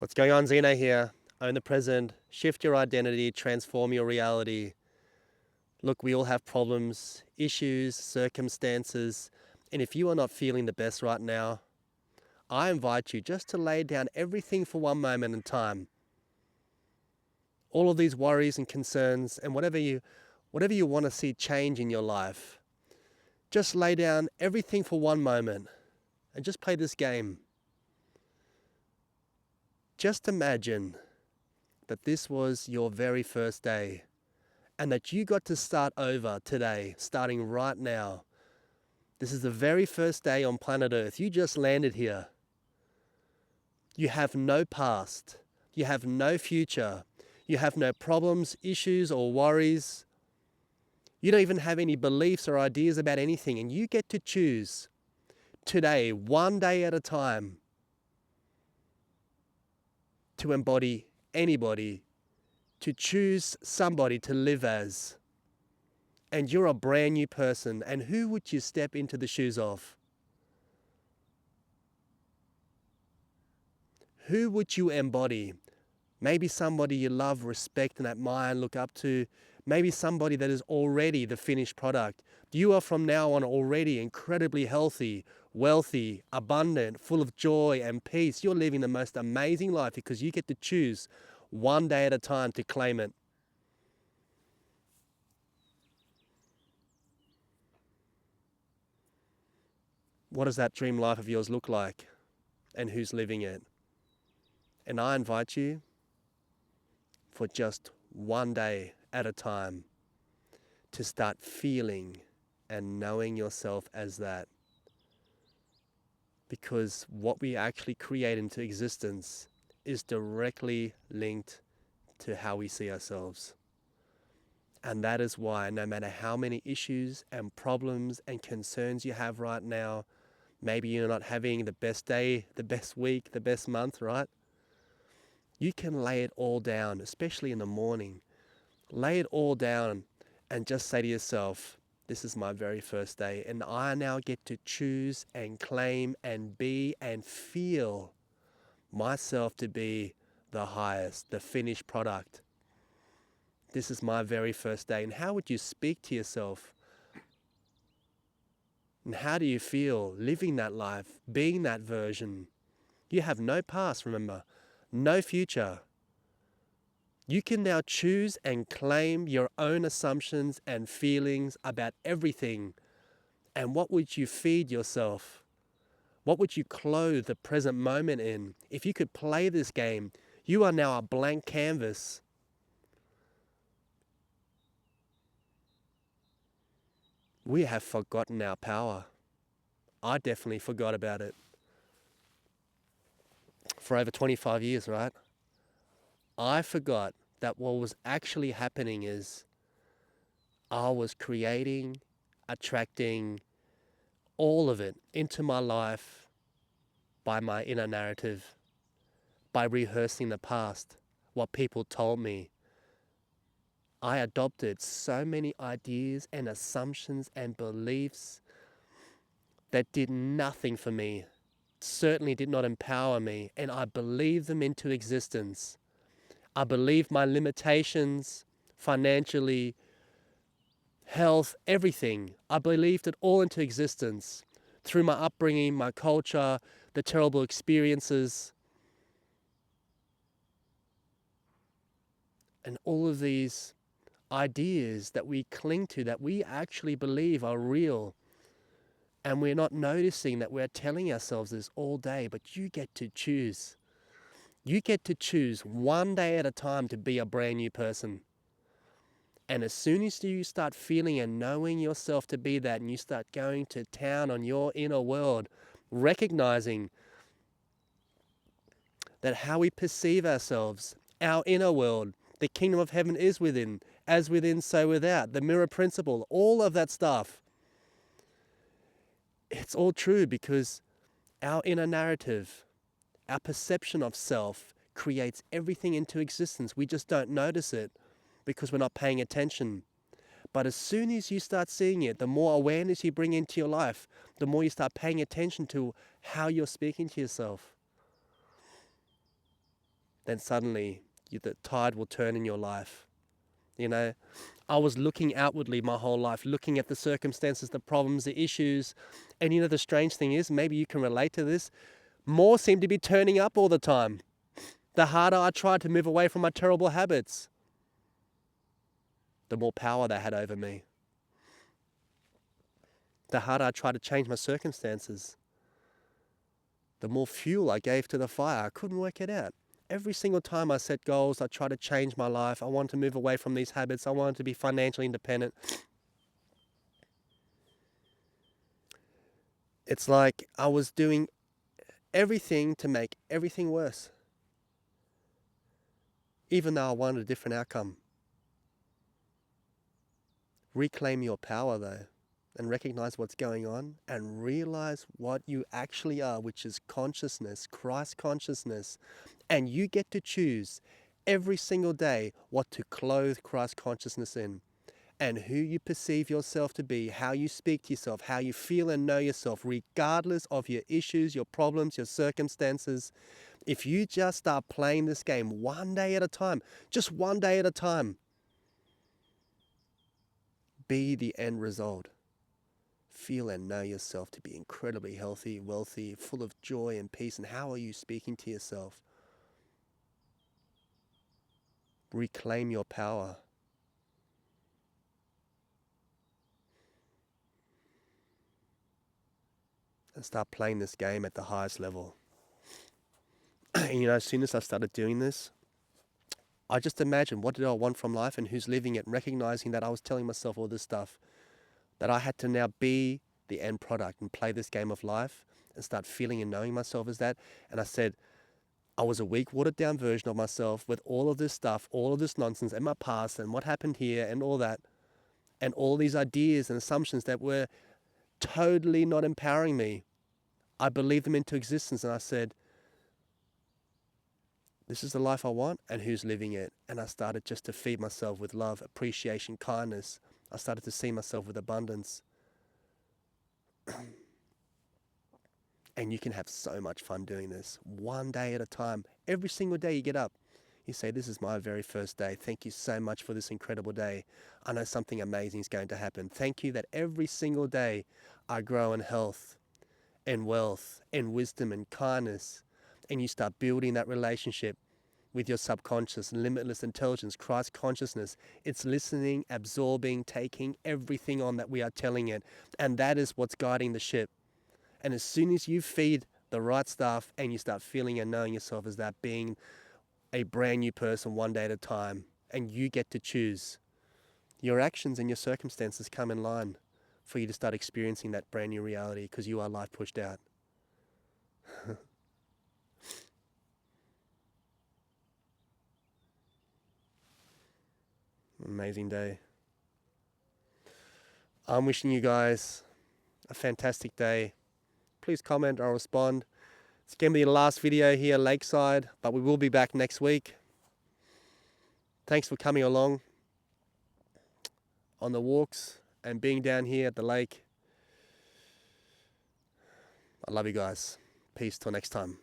What's going on, Zeno here? Own the present, shift your identity, transform your reality. Look, we all have problems, issues, circumstances, and if you are not feeling the best right now, I invite you just to lay down everything for one moment in time. All of these worries and concerns and whatever you want to see change in your life, just lay down everything for one moment and just play this game. Just imagine that this was your very first day and that you got to start over today, starting right now. This is the very first day on planet Earth. You just landed here. You have no past. You have no future. You have no problems, issues, or worries. You don't even have any beliefs or ideas about anything, and you get to choose today, one day at a time, to embody anybody, to choose somebody to live as. And you're a brand new person, and who would you step into the shoes of? Who would you embody? Maybe somebody you love, respect, and admire and look up to. Maybe somebody that is already the finished product. You are from now on already incredibly healthy, wealthy, abundant, full of joy and peace. You're living the most amazing life because you get to choose one day at a time to claim it. What does that dream life of yours look like? And who's living it? And I invite you for just one day at a time to start feeling and knowing yourself as that. Because what we actually create into existence is directly linked to how we see ourselves. And that is why no matter how many issues and problems and concerns you have right now, maybe you're not having the best day, the best week, the best month, right? You can lay it all down, especially in the morning. Lay it all down and just say to yourself, this is my very first day, and I now get to choose and claim and be and feel myself to be the highest, the finished product. This is my very first day. And how would you speak to yourself? And how do you feel living that life, being that version? You have no past, remember, no future. You can now choose and claim your own assumptions and feelings about everything. And what would you feed yourself? What would you clothe the present moment in? If you could play this game, you are now a blank canvas. We have forgotten our power. I definitely forgot about it. For over 25 years, right? I forgot that what was actually happening is I was creating, attracting all of it into my life by my inner narrative, by rehearsing the past, what people told me. I adopted so many ideas and assumptions and beliefs that did nothing for me, certainly did not empower me, and I believed them into existence. I believed my limitations, financially, health, everything. I believed it all into existence through my upbringing, my culture, the terrible experiences. And all of these ideas that we cling to, that we actually believe are real. And we're not noticing that we're telling ourselves this all day, but you get to choose. You get to choose one day at a time to be a brand new person. And as soon as you start feeling and knowing yourself to be that, and you start going to town on your inner world, recognizing that how we perceive ourselves, our inner world, the kingdom of heaven is within, as within, so without, the mirror principle, all of that stuff. It's all true because our inner narrative, our perception of self creates everything into existence. We just don't notice it because we're not paying attention. But as soon as you start seeing it, the more awareness you bring into your life, the more you start paying attention to how you're speaking to yourself. then suddenly the tide will turn in your life. You know, I was looking outwardly my whole life, looking at the circumstances, the problems, the issues. And the strange thing is, maybe you can relate to this, more seem to be turning up all the time. The harder I tried to move away from my terrible habits, the more power they had over me. The harder I tried to change my circumstances, the more fuel I gave to the fire. I couldn't work it out. Every single time I set goals, I tried to change my life. I wanted to move away from these habits. I wanted to be financially independent. It's like I was doing everything to make everything worse, even though I wanted a different outcome. Reclaim your power, though, and recognize what's going on and realize what you actually are, which is consciousness, Christ consciousness. And you get to choose every single day what to clothe Christ consciousness in, and who you perceive yourself to be, how you speak to yourself, how you feel and know yourself, regardless of your issues, your problems, your circumstances. If you just start playing this game one day at a time, just one day at a time, be the end result. Feel and know yourself to be incredibly healthy, wealthy, full of joy and peace. And how are you speaking to yourself? Reclaim your power. And start playing this game at the highest level. And as soon as I started doing this, I just imagined, what did I want from life and who's living it, and recognizing that I was telling myself all this stuff, that I had to now be the end product and play this game of life and start feeling and knowing myself as that. And I said, I was a weak, watered down version of myself with all of this stuff, all of this nonsense and my past and what happened here and all that, and all these ideas and assumptions that were totally not empowering me. I believed them into existence, and I said, this is the life I want, and who's living it? And I started just to feed myself with love, appreciation, kindness. I started to see myself with abundance. And you can have so much fun doing this, one day at a time. Every single day you get up, you say, this is my very first day. Thank you so much for this incredible day. I know something amazing is going to happen. Thank you that every single day I grow in health and wealth and wisdom and kindness. And you start building that relationship with your subconscious, limitless intelligence, Christ consciousness. It's listening, absorbing, taking everything on that we are telling it. And that is what's guiding the ship. And as soon as you feed the right stuff and you start feeling and knowing yourself as that, being a brand new person one day at a time, and you get to choose, your actions and your circumstances come in line for you to start experiencing that brand new reality, because you are life pushed out. Amazing day. I'm wishing you guys a fantastic day. Please comment or respond. It's going to be the last video here lakeside, but we will be back next week. Thanks for coming along on the walks and being down here at the lake. I love you guys. Peace till next time.